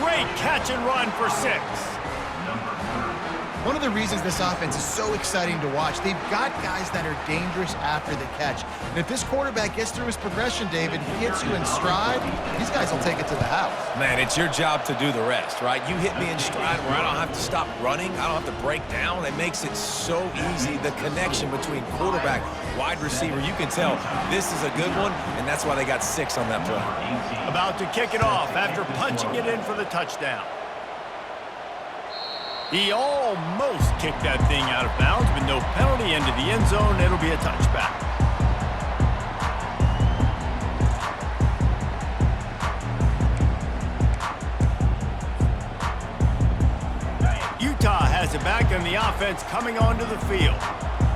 great catch and run for 6. One of the reasons this offense is so exciting to watch, they've got guys that are dangerous after the catch. And if this quarterback gets through his progression, David, he hits you in stride, these guys will take it to the house. Man, it's your job to do the rest, right? You hit me in stride where I don't have to stop running. I don't have to break down. It makes it so easy. The connection between quarterback, wide receiver, you can tell this is a good one, and that's why they got 6 on that play. About to kick it off after punching it in for the touchdown. He almost kicked that thing out of bounds, but no penalty into the end zone. It'll be a touchback. Utah has it back on the offense coming onto the field.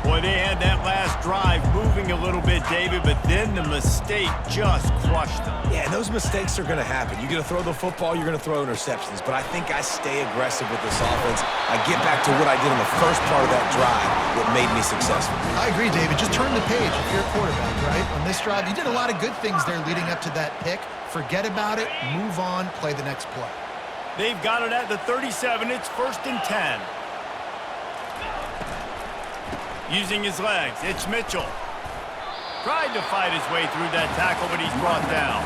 Boy, they had that last drive moving a little bit, David, but then the mistake just crushed them. Yeah, those mistakes are going to happen. You're going to throw the football, you're going to throw interceptions. But I think I stay aggressive with this offense. I get back to what I did in the first part of that drive that made me successful. I agree, David. Just turn the page if you're a quarterback, right? On this drive, you did a lot of good things there leading up to that pick. Forget about it, move on, play the next play. They've got it at the 37. It's 1st and 10. Using his legs, it's Mitchell. Tried to fight his way through that tackle, but he's brought down.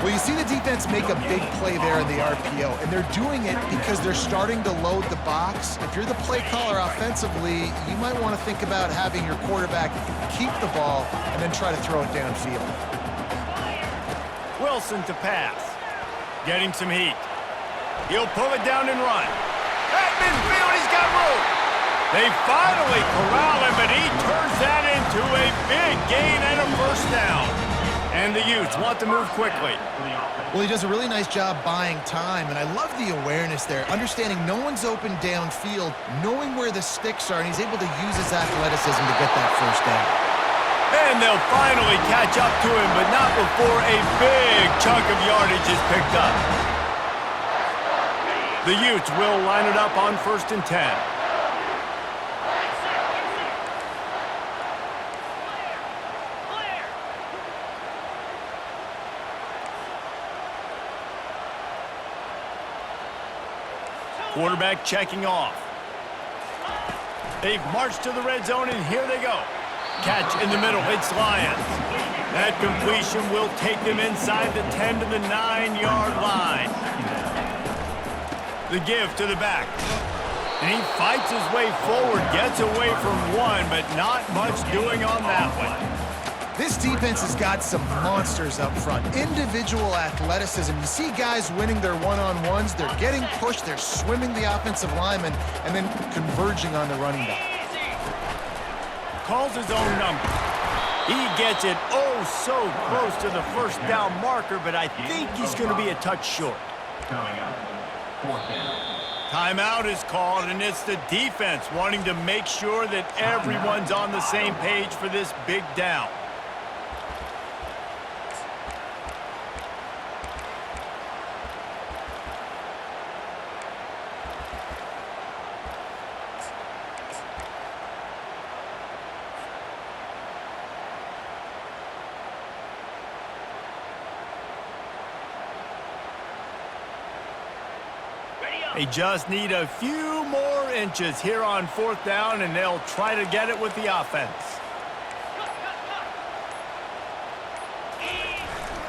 Well, you see the defense make a big play there in the RPO, and they're doing it because they're starting to load the box. If you're the play caller offensively, you might want to think about having your quarterback keep the ball and then try to throw it downfield. Wilson to pass. Getting some heat. He'll pull it down and run. At midfield, he's got room. They finally corral him, but he turns that into a big gain and a 1st down. And the Utes want to move quickly. Well, he does a really nice job buying time, and I love the awareness there, understanding no one's open downfield, knowing where the sticks are, and he's able to use his athleticism to get that 1st down. And they'll finally catch up to him, but not before a big chunk of yardage is picked up. The Utes will line it up on 1st and 10. Quarterback checking off. They've marched to the red zone, and here they go. Catch in the middle. It's Lyons. That completion will take them inside the 10 to the 9-yard line. The give to the back. And he fights his way forward, gets away from one, but not much doing on that one. This defense has got some monsters up front. Individual athleticism. You see guys winning their one-on-ones. They're getting pushed. They're swimming the offensive lineman and then converging on the running back. Calls his own number. He gets it oh so close to the 1st down marker, but I think he's going to be a touch short. Timeout is called, and it's the defense wanting to make sure that everyone's on the same page for this big down. They just need a few more inches here on 4th down, and they'll try to get it with the offense.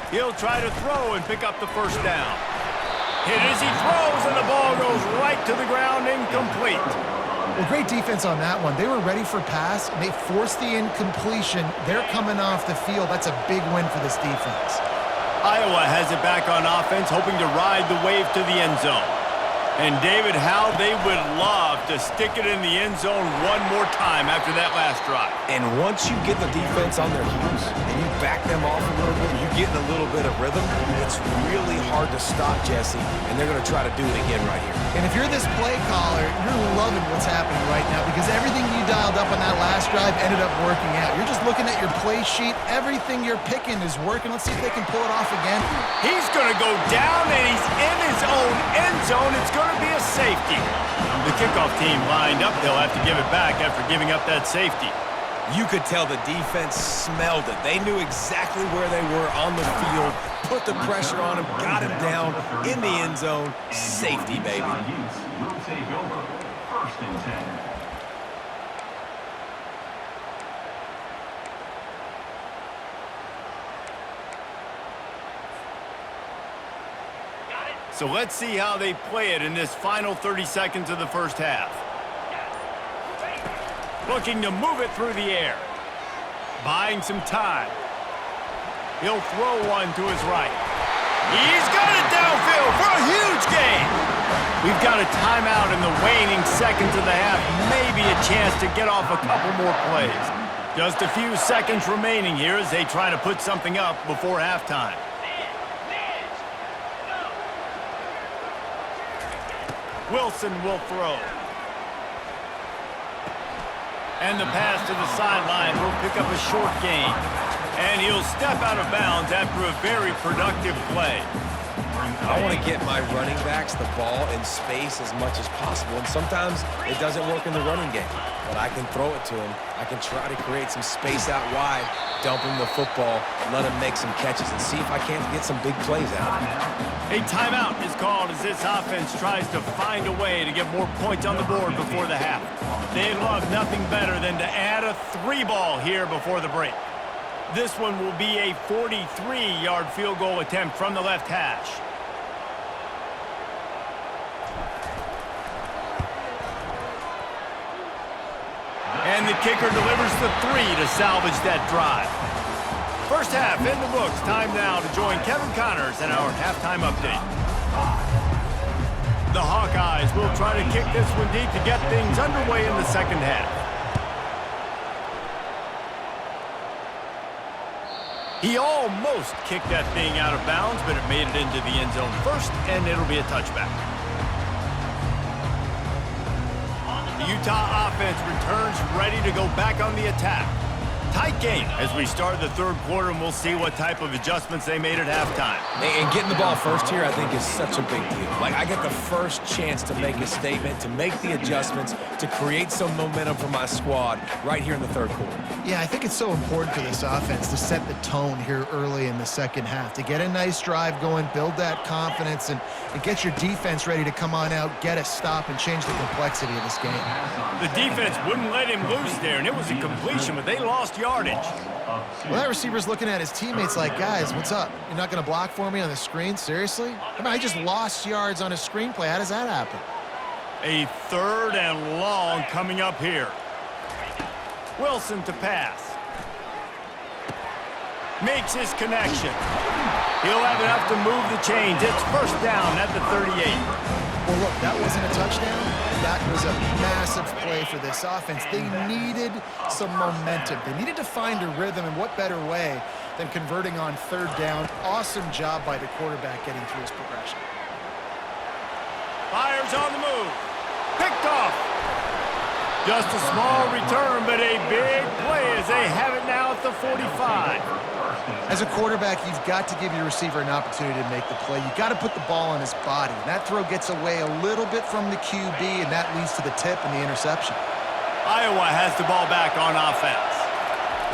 He'll try to throw and pick up the 1st down. Hit as he throws, and the ball goes right to the ground, incomplete. Well, great defense on that one. They were ready for pass, and they forced the incompletion. They're coming off the field. That's a big win for this defense. Iowa has it back on offense, hoping to ride the wave to the end zone. And, David, how they would love to stick it in the end zone one more time after that last drive. And once you get the defense on their heels and you back them off a little bit, you get in a little bit of rhythm, it's really hard to stop, Jesse, and they're going to try to do it again right here. And if you're this play caller, you're loving what's happening right now because everything you dialed up on that last drive ended up working out. You're just looking at your play sheet. Everything you're picking is working. Let's see if they can pull it off again. He's going to go down, and he's in his own end zone. It's going to be a safety. The kickoff team lined up. They'll have to give it back after giving up that safety. You could tell the defense smelled it. They knew exactly where they were on the field, put the pressure on him, got him down in the end zone. Safety, baby. Will take over. First and 10. So let's see how they play it in this final 30 seconds of the first half. Looking to move it through the air. Buying some time. He'll throw one to his right. He's got it downfield for a huge gain. We've got a timeout in the waning seconds of the half. Maybe a chance to get off a couple more plays. Just a few seconds remaining here as they try to put something up before halftime. Wilson will throw. And the pass to the sideline will pick up a short gain. And he'll step out of bounds after a very productive play. I want to get my running backs the ball in space as much as possible, and sometimes it doesn't work in the running game. But I can throw it to him. I can try to create some space out wide, dump him the football, let him make some catches, and see if I can't get some big plays out of him. A timeout is called as this offense tries to find a way to get more points on the board before the half. They'd love nothing better than to add a 3-ball here before the break. This one will be a 43-yard field goal attempt from the left hash. And the kicker delivers the 3 to salvage that drive. First half in the books. Time now to join Kevin Connors in our halftime update. The Hawkeyes will try to kick this one deep to get things underway in the second half. He almost kicked that thing out of bounds, but it made it into the end zone first, and it'll be a touchback. The Utah offense returns ready to go back on the attack. Tight game as we start the third quarter, and we'll see what type of adjustments they made at halftime. And getting the ball first here, I think, is such a big deal. Like, I get the first chance to make a statement, to make the adjustments, to create some momentum for my squad right here in the third quarter. Yeah, I think it's so important for this offense to set the tone here early in the second half, to get a nice drive going, build that confidence, and get your defense ready to come on out, get a stop, and change the complexity of this game. The defense wouldn't let him loose there, and it was a completion, but they lost yardage. Well, that receiver's looking at his teammates like, guys, what's up? You're not going to block for me on the screen? Seriously? I mean, I just lost yards on a screenplay. How does that happen? A 3rd and long coming up here. Wilson to pass. Makes his connection. He'll have enough to move the chains. It's first down at the 38. Well, look, that wasn't a touchdown. That was a massive play for this offense. They needed some momentum. They needed to find a rhythm, and what better way than converting on 3rd down. Awesome job by the quarterback getting through his progression. Fires on the move. Picked off. Just a small return, but a big play as they have it now at the 45. As a quarterback, you've got to give your receiver an opportunity to make the play. You've got to put the ball on his body. And that throw gets away a little bit from the QB, and that leads to the tip and the interception. Iowa has the ball back on offense.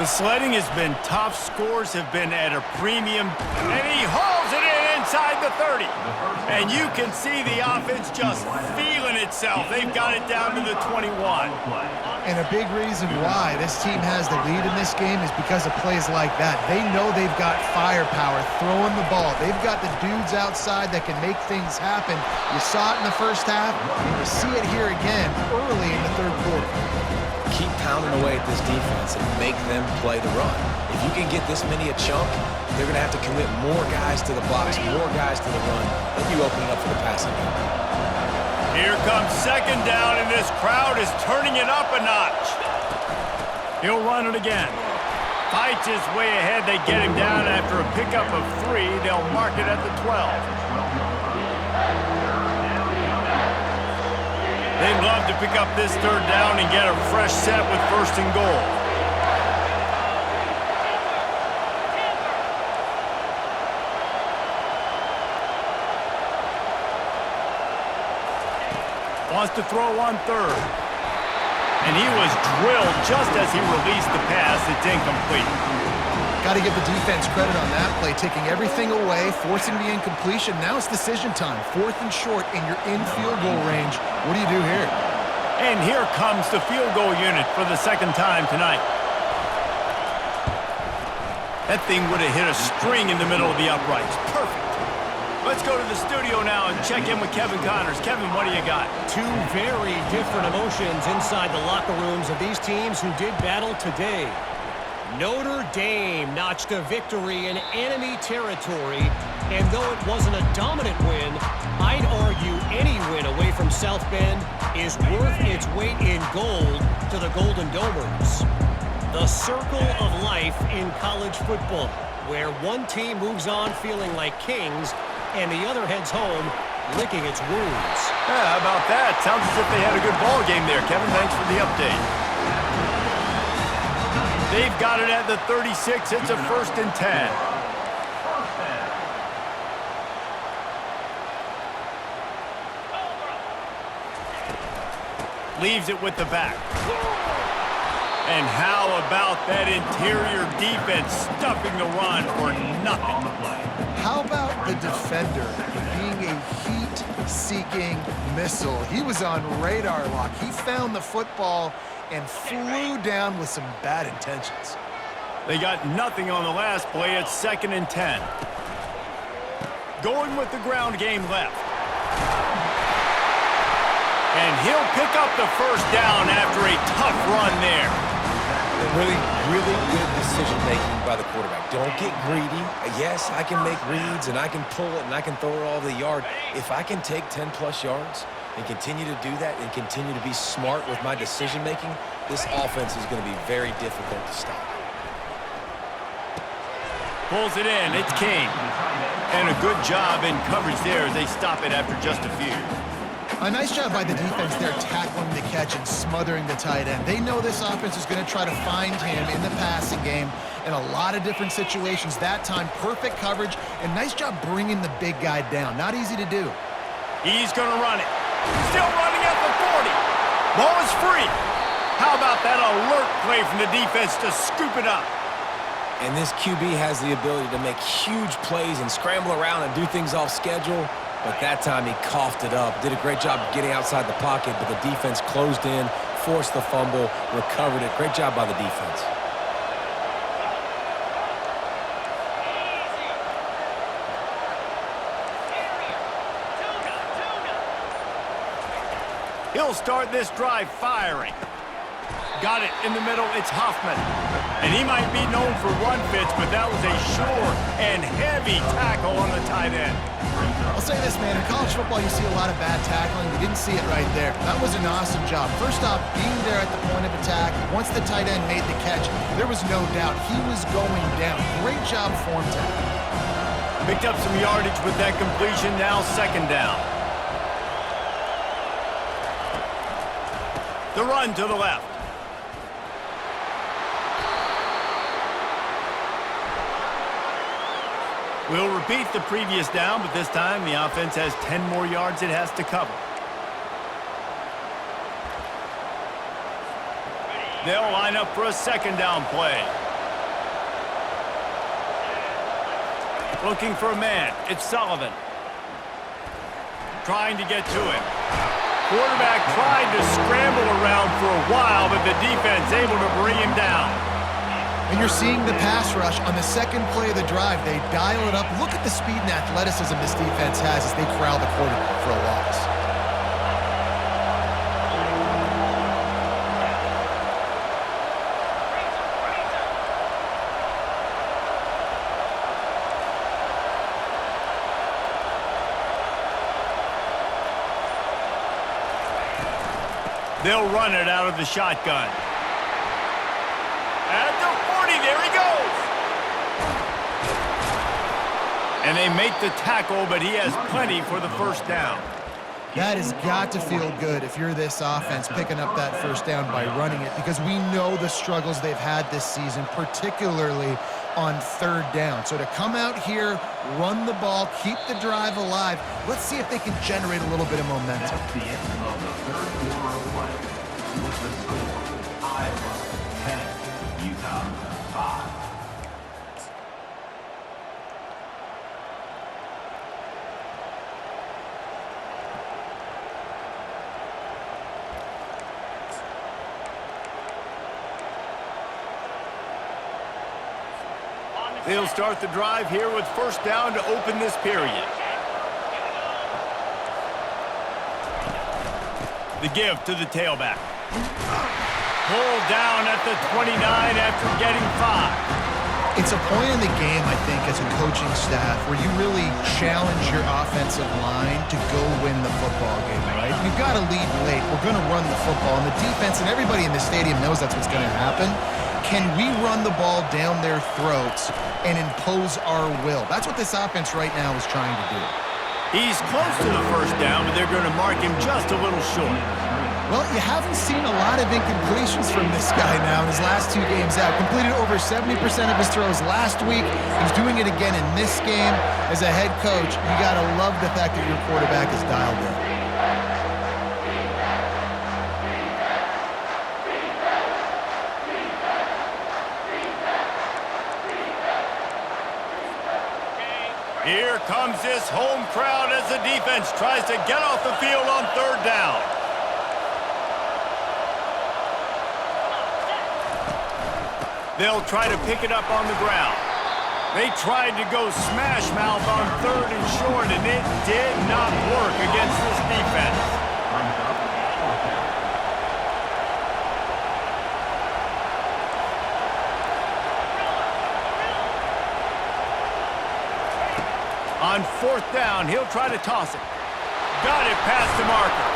The sledding has been tough. Scores have been at a premium. And he hauls it in inside the 30. And you can see the offense just feeling itself. They've got it down to the 21. And a big reason why this team has the lead in this game is because of plays like that. They know they've got firepower throwing the ball. They've got the dudes outside that can make things happen. You saw it in the first half, and you see it here again early in the third quarter. Keep pounding away at this defense and make them play the run. If you can get this many a chunk, they're going to have to commit more guys to the box, more guys to the run. They'll be opening up for the passing game. Here comes second down, and this crowd is turning it up a notch. He'll run it again. Fights his way ahead. They get him down after a pickup of 3. They'll mark it at the 12. They'd love to pick up this 3rd down and get a fresh set with 1st and goal. Wants to throw on 3rd. And he was drilled just as he released the pass. It's incomplete. Got to give the defense credit on that play, taking everything away, forcing the incompletion. Now it's decision time. 4th and short, and you're in field goal range. What do you do here? And here comes the field goal unit for the second time tonight. That thing would have hit a string in the middle of the uprights. Perfect. Let's go to the studio now and check in with Kevin Connors. Kevin, what do you got? Two very different emotions inside the locker rooms of these teams who did battle today. Notre Dame notched a victory in enemy territory, and though it wasn't a dominant win, I'd argue any win away from South Bend is worth its weight in gold to the Golden Domers. The circle of life in college football, where one team moves on feeling like kings and the other heads home licking its wounds. Yeah, how about that? Sounds as if they had a good ball game there. Kevin, thanks for the update. They've got it at the 36. It's a 1st and 10. Leaves it with the back. And how about that interior defense stuffing the run for nothing? How about the defender being a heat-seeking missile? He was on radar lock. He found the football and flew down with some bad intentions. They got nothing on the last play. It's 2nd and 10. Going with the ground game left. And he'll pick up the first down after a tough run there. Really, really good decision-making by the quarterback. Don't get greedy. Yes, I can make reads, and I can pull it, and I can throw it all the yard. If I can take 10-plus yards and continue to do that and continue to be smart with my decision-making, this offense is going to be very difficult to stop. Pulls it in. It's King. And a good job in coverage there as they stop it after just a few. A nice job by the defense there tackling the catch and smothering the tight end. They know this offense is going to try to find him in the passing game in a lot of different situations. That time, perfect coverage, and nice job bringing the big guy down. Not easy to do. He's going to run it. Still running at the 40. Ball is free. How about that alert play from the defense to scoop it up? And this QB has the ability to make huge plays and scramble around and do things off schedule. But that time he coughed it up. Did a great job getting outside the pocket, but the defense closed in, forced the fumble, recovered it. Great job by the defense. He'll start this drive firing. Got it in the middle. It's Huffman. And he might be known for run fits, but that was a sure and heavy tackle on the tight end. I'll say this, man. In college football, you see a lot of bad tackling. We didn't see it right there. That was an awesome job. First off, being there at the point of attack. Once the tight end made the catch, there was no doubt he was going down. Great job form tackle. Picked up some yardage with that completion. Now 2nd down. The run to the left. We'll repeat the previous down, but this time the offense has 10 more yards it has to cover. They'll line up for a 2nd down play. Looking for a man. It's Sullivan. Trying to get to him. Quarterback tried to scramble around for a while, but the defense able to bring him down. And you're seeing the pass rush on the 2nd play of the drive. They dial it up. Look at the speed and athleticism this defense has as they corral the quarterback for a loss. They'll run it out of the shotgun. At the 40, there he goes. And they make the tackle, but he has plenty for the first down. That has got to feel good if you're this offense picking up that first down by running it, because we know the struggles they've had this season, particularly on 3rd down. So to come out here, run the ball, keep the drive alive, let's see if they can generate a little bit of momentum. That's the end of the 3rd quarter of play. with the score, Iowa 10, Utah 5. They'll start the drive here with first down to open this period. The give to the tailback. Pulled down at the 29 after getting 5. It's a point in the game, I think, as a coaching staff where you really challenge your offensive line to go win the football game, right? You've got to lead late. We're going to run the football. And the defense and everybody in the stadium knows that's what's going to happen. Can we run the ball down their throats and impose our will? That's what this offense right now is trying to do. He's close to the first down, but they're going to mark him just a little short. Well, you haven't seen a lot of incompletions from this guy now in his last 2 games out. Completed over 70% of his throws last week. He's doing it again in this game. As a head coach, you got to love the fact that your quarterback is dialed in. Here comes this home crowd as the defense tries to get off the field on third down. They'll try to pick it up on the ground. They tried to go smash mouth on third and short, and it did not work against this defense. On fourth down, he'll try to toss it. Got it past the marker.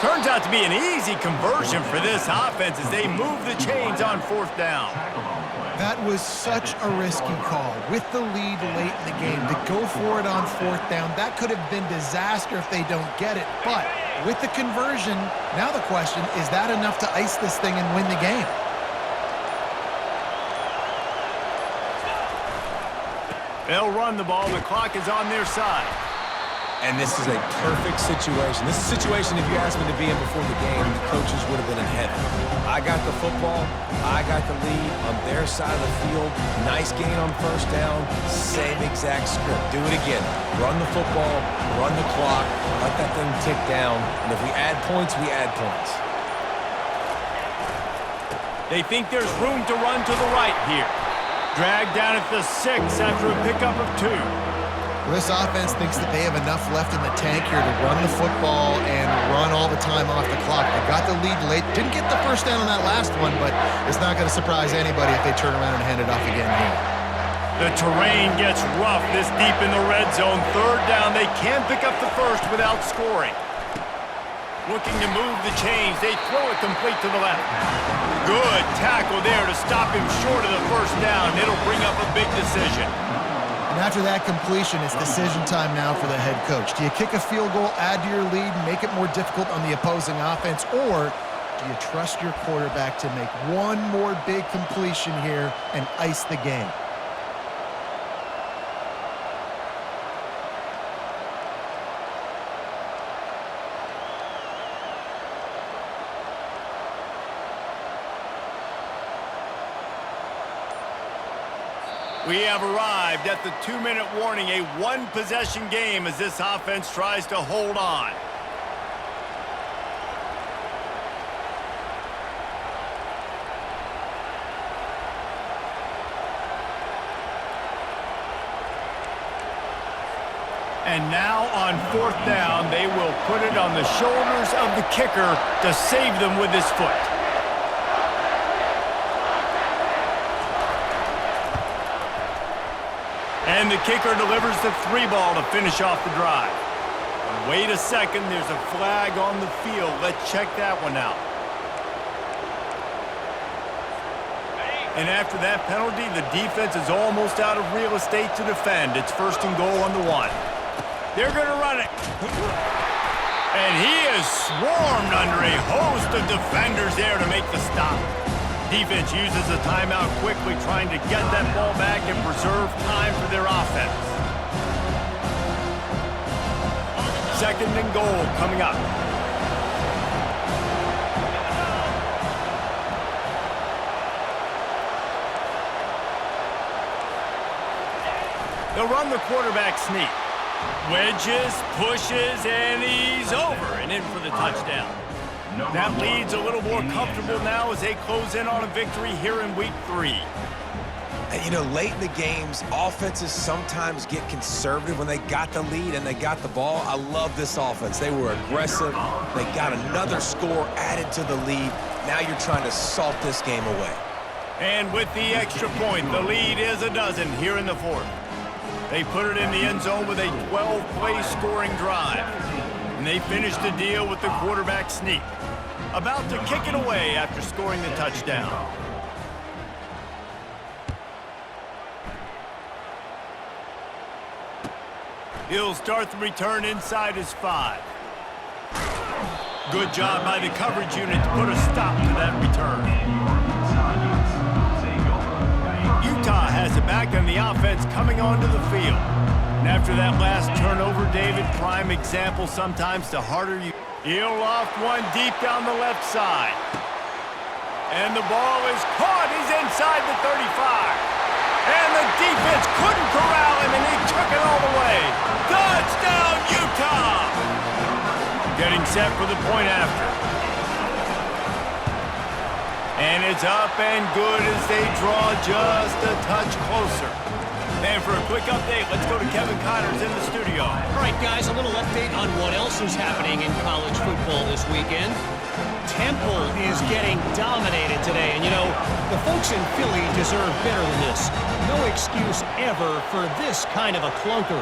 Turns out to be an easy conversion for this offense as they move the chains on fourth down. That was such a risky call with the lead late in the game. To go for it on fourth down, that could have been disaster if they don't get it. But with the conversion, now the question, is that enough to ice this thing and win the game? They'll run the ball. The clock is on their side. And this is a perfect situation. This is a situation, if you asked me to be in before the game, the coaches would have been in heaven. I got the football. I got the lead on their side of the field. Nice gain on first down. Same exact script. Do it again. Run the football. Run the clock. Let that thing tick down. And if we add points, we add points. They think there's room to run to the right here. Dragged down at the 6 after a pickup of 2. This offense thinks that they have enough left in the tank here to run the football and run all the time off the clock. They got the lead late. Didn't get the first down on that last one, but it's not going to surprise anybody if they turn around and hand it off again here. The terrain gets rough this deep in the red zone. Third down, they can't pick up the first without scoring. Looking to move the chains. They throw it complete to the left. Good tackle there to stop him short of the first down. It'll bring up a big decision. And after that completion, it's decision time now for the head coach. Do you kick a field goal, add to your lead, and make it more difficult on the opposing offense, or do you trust your quarterback to make one more big completion here and ice the game? We have arrived at the 2-minute warning, a one-possession game as this offense tries to hold on. And now on fourth down, they will put it on the shoulders of the kicker to save them with his foot. And the kicker delivers the 3-ball to finish off the drive. Wait a second, there's a flag on the field. Let's check that one out. And after that penalty, the defense is almost out of real estate to defend. It's first and goal on the 1. They're going to run it. And he is swarmed under a host of defenders there to make the stop. Defense uses a timeout quickly, trying to get that ball back and preserve time for their offense. Second and goal coming up. They'll run the quarterback sneak. Wedges, pushes, and he's over and in for the touchdown. That lead's a little more comfortable now as they close in on a victory here in Week 3. And, you know, late in the games, offenses sometimes get conservative when they got the lead and they got the ball. I love this offense. They were aggressive. They got another score added to the lead. Now you're trying to salt this game away. And with the extra point, the lead is a dozen here in the fourth. They put it in the end zone with a 12-play scoring drive. And they finished the deal with the quarterback sneak. About to kick it away after scoring the touchdown. He'll start the return inside his 5. Good job by the coverage unit to put a stop to that return. Utah has it back on the offense coming onto the field. And after that last turnover, David, prime example sometimes the harder you... He'll loft one deep down the left side. And the ball is caught. He's inside the 35. And the defense couldn't corral him, and he took it all the way. Touchdown, Utah! Getting set for the point after. And it's up and good as they draw just a touch closer. And for a quick update, let's go to Kevin Connors in the studio. All right, guys, a little update on what else is happening in college football this weekend. Temple is getting dominated today, and you know, the folks in Philly deserve better than this. No excuse ever for this kind of a clunker.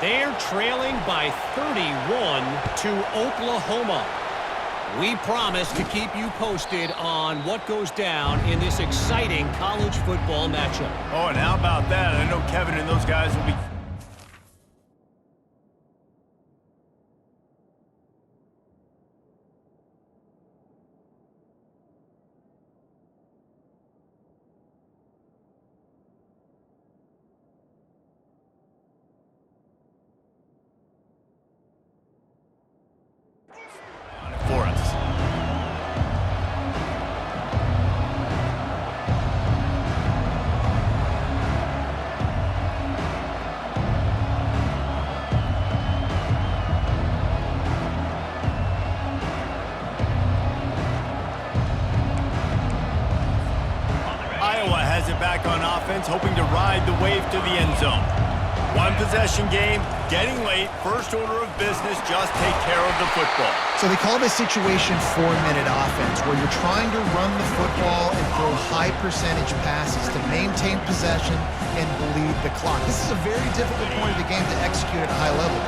They're trailing by 31 to Oklahoma. We promise to keep you posted on what goes down in this exciting college football matchup. Oh, and how about that? I know Kevin and those guys will be... for us. Iowa has it back on offense, hoping to ride the wave to the end zone. One possession game, getting late, first order of business, just take care of the football. So they call this situation 4-minute offense, where you're trying to run the football and throw high percentage passes to maintain possession and bleed the clock. This is a very difficult point of the game to execute at a high level.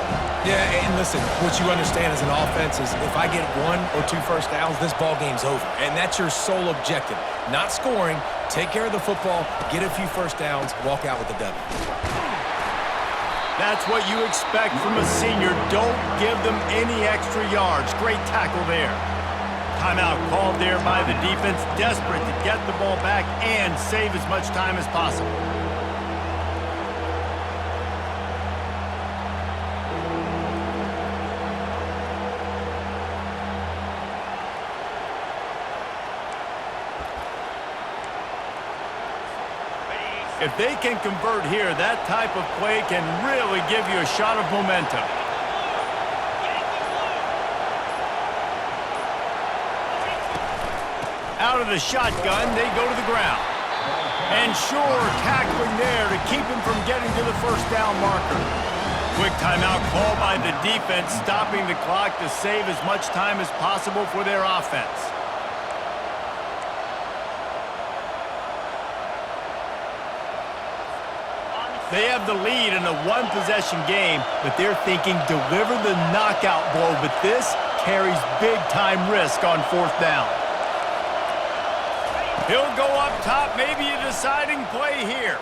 Yeah, and listen, what you understand as an offense is if I get 1 or 2 first downs, this ball game's over. And that's your sole objective. Not scoring, take care of the football, get a few first downs, walk out with the W. That's what you expect from a senior. Don't give them any extra yards. Great tackle there. Timeout called there by the defense, desperate to get the ball back and save as much time as possible. If they can convert here, that type of play can really give you a shot of momentum. Out of the shotgun, they go to the ground. And sure, tackling there to keep him from getting to the first down marker. Quick timeout call by the defense, stopping the clock to save as much time as possible for their offense. They have the lead in a one-possession game, but they're thinking deliver the knockout blow, but this carries big-time risk on fourth down. He'll go up top, maybe a deciding play here.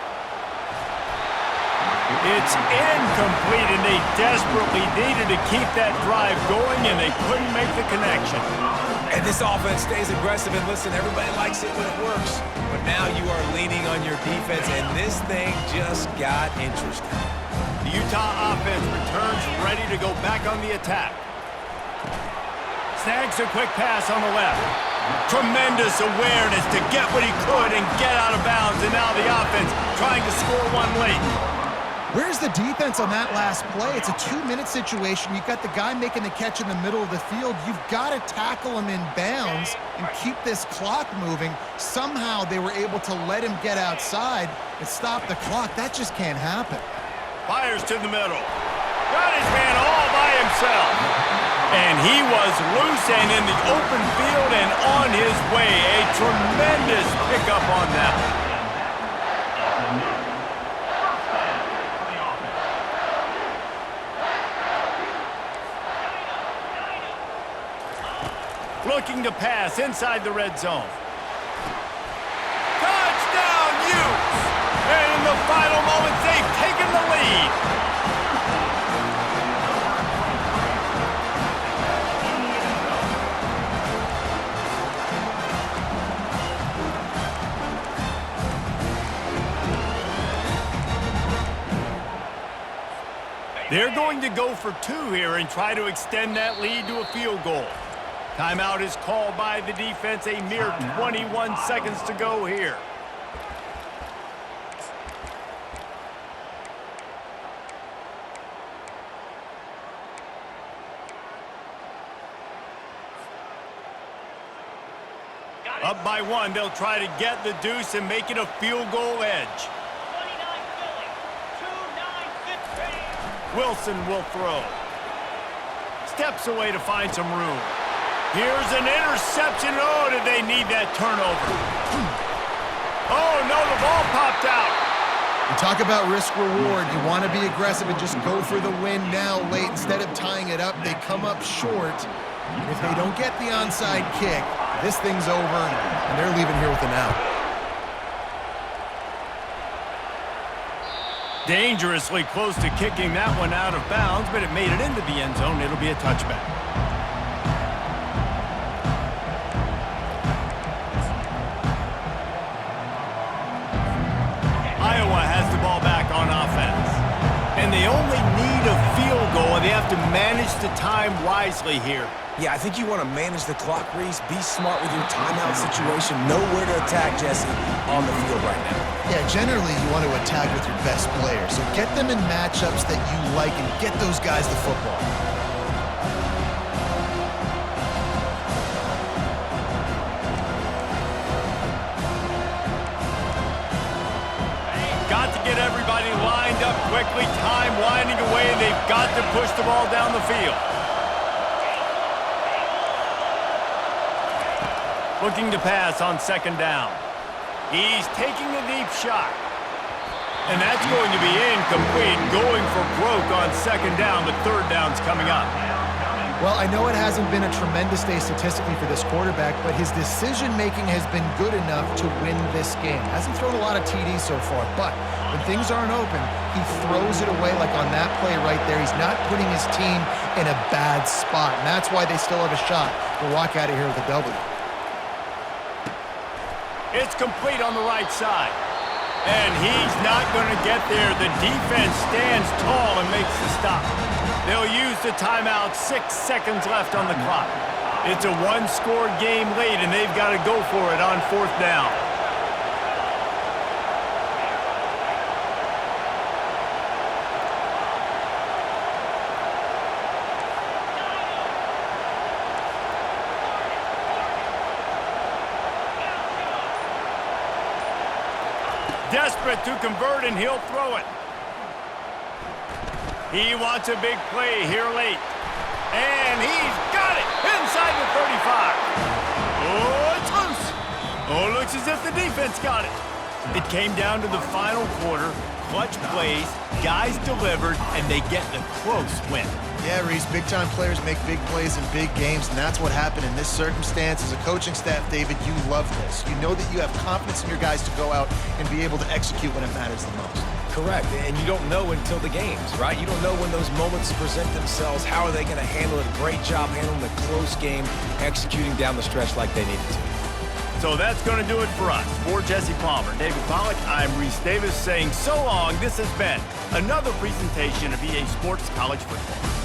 It's incomplete, and they desperately needed to keep that drive going, and they couldn't make the connection. And this offense stays aggressive, and listen, everybody likes it when it works. But now you are leaning on your defense, and this thing just got interesting. The Utah offense returns ready to go back on the attack. Snags a quick pass on the left. Tremendous awareness to get what he could and get out of bounds, and now the offense trying to score one late. Where's the defense on that last play? It's a 2-minute situation. You've got the guy making the catch in the middle of the field. You've got to tackle him in bounds and keep this clock moving. Somehow they were able to let him get outside and stop the clock. That just can't happen. Fires to the middle. Got his man all by himself. And he was loose and in the open field and on his way. A tremendous pickup on that one. Looking to pass inside the red zone. Touchdown, Utes! And in the final moments, they've taken the lead. They're going to go for 2 here and try to extend that lead to a field goal. Timeout is called by the defense. A mere 21 seconds to go here. Up by 1, they'll try to get the deuce and make it a field goal edge. Wilson will throw. Steps away to find some room. Here's an interception. Oh, did they need that turnover? Oh, no, the ball popped out. You talk about risk-reward. You want to be aggressive and just go for the win now late. Instead of tying it up, they come up short. And if they don't get the onside kick, this thing's over, and they're leaving here with an out. Dangerously close to kicking that one out of bounds, but it made it into the end zone. It'll be a touchback. Iowa has the ball back on offense. And they only need a field goal, and they have to manage the time wisely here. Yeah, I think you want to manage the clock, Reese. Be smart with your timeout situation. Know where to attack, Jesse, on the field right now. Yeah, generally you want to attack with your best player. So get them in matchups that you like and get those guys the football. Got to get everybody lined up quickly. Time winding away. They've got to push the ball down the field. Looking to pass on 2nd down. He's taking a deep shot. And that's going to be incomplete. Going for broke on 2nd down, but 3rd down's coming up. Well, I know it hasn't been a tremendous day statistically for this quarterback, but his decision-making has been good enough to win this game. Hasn't thrown a lot of TDs so far, but when things aren't open, he throws it away like on that play right there. He's not putting his team in a bad spot, and that's why they still have a shot to walk out of here with a W. It's complete on the right side. And he's not going to get there. The defense stands tall and makes the stop. They'll use the timeout. 6 seconds left on the clock. It's a 1-score game late, and they've got to go for it on 4th down. Desperate to convert, and he'll throw it. He wants a big play here late. And he's got it inside the 35. Oh, it's loose. Oh, looks as if the defense got it. It came down to the final quarter. Clutch plays, guys delivered, and they get the close win. Yeah, Reese, big-time players make big plays in big games, and that's what happened in this circumstance. As a coaching staff, David, you love this. You know that you have confidence in your guys to go out and be able to execute when it matters the most. Correct, and you don't know until the games, right? You don't know when those moments present themselves. How are they going to handle it? Great job handling the close game, executing down the stretch like they needed to. So that's going to do it for us. For Jesse Palmer, David Pollack, I'm Reese Davis saying so long. This has been another presentation of EA Sports College Football.